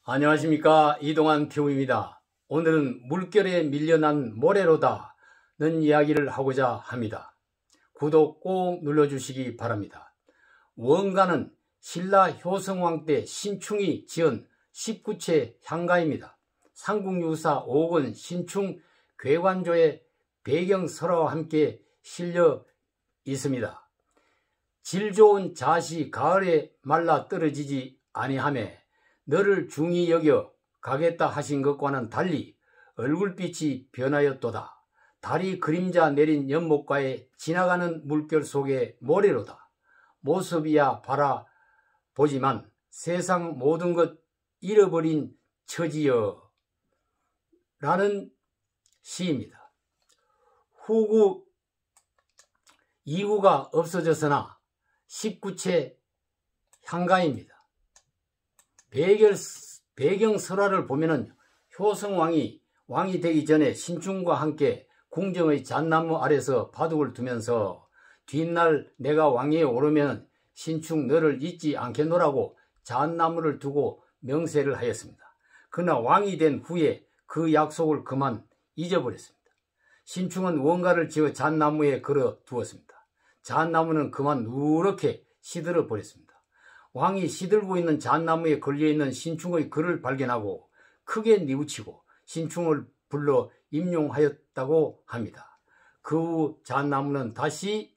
안녕하십니까, 이동환 교우입니다. 오늘은 물결에 밀려난 모래로다는 이야기를 하고자 합니다. 구독 꼭 눌러주시기 바랍니다. 원가는 신라 효성왕 때 신충이 지은 19채 향가입니다. 삼국유사 5권 신충 괴관조의 배경설화와 함께 실려 있습니다. 질 좋은 잣이 가을에 말라 떨어지지 아니하매 너를 중히 여겨 가겠다 하신 것과는 달리 얼굴빛이 변하였도다. 달이 그림자 내린 연못가에 지나가는 물결 속의 모래로다. 모습이야 바라보지만 세상 모든 것 잃어버린 처지여 라는 시입니다. 후구 2구가 없어졌으나 19채 향가입니다. 배경설화를 보면은 효성왕이 왕이 되기 전에 신충과 함께 궁정의 잣나무 아래서 바둑을 두면서 뒷날 내가 왕위에 오르면 신충 너를 잊지 않겠노라고 잣나무를 두고 명세를 하였습니다. 그러나 왕이 된 후에 그 약속을 그만 잊어버렸습니다. 신충은 원가를 지어 잣나무에 걸어 두었습니다. 잣나무는 그만 누렇게 시들어 버렸습니다. 왕이 시들고 있는 잣나무에 걸려있는 신충의 글을 발견하고 크게 뉘우치고 신충을 불러 임용하였다고 합니다. 그 후 잣나무는 다시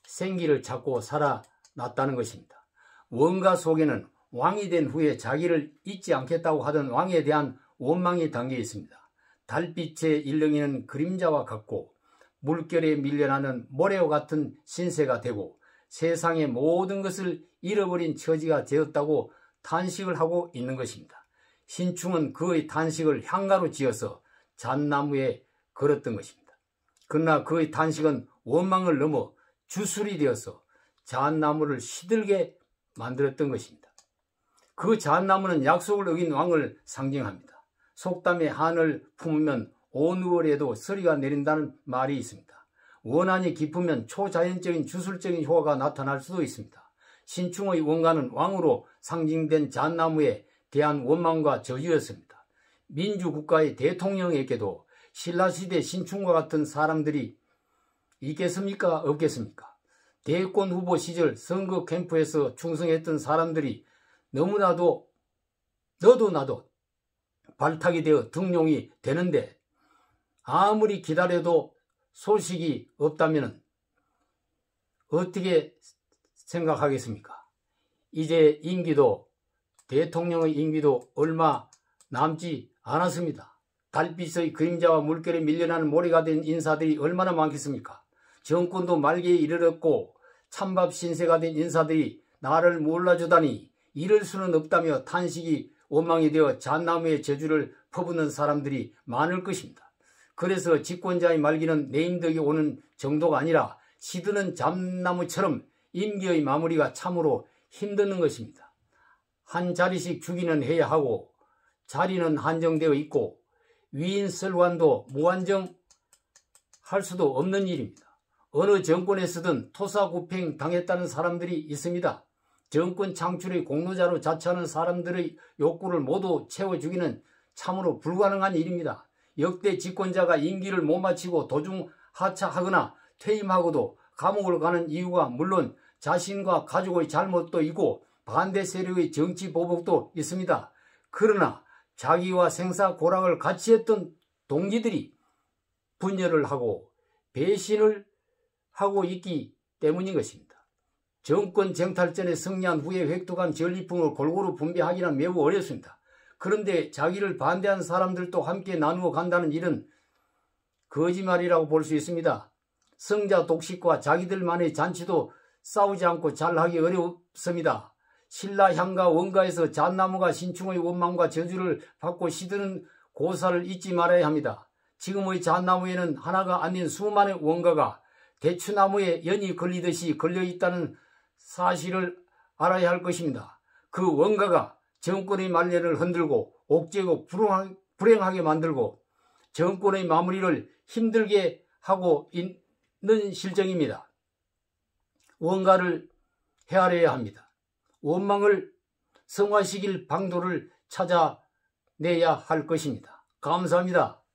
생기를 찾고 살아났다는 것입니다. 원가 속에는 왕이 된 후에 자기를 잊지 않겠다고 하던 왕에 대한 원망이 담겨 있습니다. 달빛에 일렁이는 그림자와 같고 물결에 밀려나는 모래와 같은 신세가 되고 세상의 모든 것을 잃어버린 처지가 되었다고 탄식을 하고 있는 것입니다. 신충은 그의 탄식을 향가로 지어서 잣나무에 걸었던 것입니다. 그러나 그의 탄식은 원망을 넘어 주술이 되어서 잣나무를 시들게 만들었던 것입니다. 그 잣나무는 약속을 어긴 왕을 상징합니다. 속담에 한을 품으면 오누월에도 서리가 내린다는 말이 있습니다. 원한이 깊으면 초자연적인 주술적인 효과가 나타날 수도 있습니다. 신충의 원가는 왕으로 상징된 잣나무에 대한 원망과 저주였습니다. 민주국가의 대통령에게도 신라시대 신충과 같은 사람들이 있겠습니까? 없겠습니까? 대권 후보 시절 선거 캠프에서 충성했던 사람들이 너무나도 너도 나도 발탁이 되어 등용이 되는데 아무리 기다려도 소식이 없다면 어떻게 생각하겠습니까? 이제 임기도 대통령의 임기도 얼마 남지 않았습니다. 달빛의 그림자와 물결에 밀려나는 모래가 된 인사들이 얼마나 많겠습니까? 정권도 말기에 이르렀고 찬밥 신세가 된 인사들이 나를 몰라주다니 이럴 수는 없다며 탄식이 원망이 되어 잣나무의 저주를 퍼붓는 사람들이 많을 것입니다. 그래서 집권자의 말기는 내임덕이 오는 정도가 아니라 시드는 잣나무처럼 임기의 마무리가 참으로 힘든 것입니다. 한 자리씩 주기는 해야 하고 자리는 한정되어 있고 위인설관도 무한정 할 수도 없는 일입니다. 어느 정권에서든 토사구팽 당했다는 사람들이 있습니다. 정권 창출의 공로자로 자처하는 사람들의 욕구를 모두 채워주기는 참으로 불가능한 일입니다. 역대 집권자가 임기를 못 마치고 도중 하차하거나 퇴임하고도 감옥을 가는 이유가 물론 자신과 가족의 잘못도 있고 반대 세력의 정치 보복도 있습니다. 그러나 자기와 생사고락을 같이 했던 동지들이 분열을 하고 배신을 하고 있기 때문인 것입니다. 정권 쟁탈전에 승리한 후에 획득한 전리품을 골고루 분배하기는 매우 어렵습니다. 그런데 자기를 반대한 사람들도 함께 나누어 간다는 일은 거짓말이라고 볼 수 있습니다. 성자 독식과 자기들만의 잔치도 싸우지 않고 잘하기 어렵습니다. 신라 향가 원가에서 잣나무가 신충의 원망과 저주를 받고 시드는 고사를 잊지 말아야 합니다. 지금의 잣나무에는 하나가 아닌 수많은 원가가 대추나무에 연이 걸리듯이 걸려있다는 사실을 알아야 할 것입니다. 그 원가가 정권의 말년을 흔들고 옥죄고 불행하게 만들고 정권의 마무리를 힘들게 하고 있는 실정입니다. 원가를 헤아려야 합니다. 원망을 성화시킬 방도를 찾아내야 할 것입니다. 감사합니다.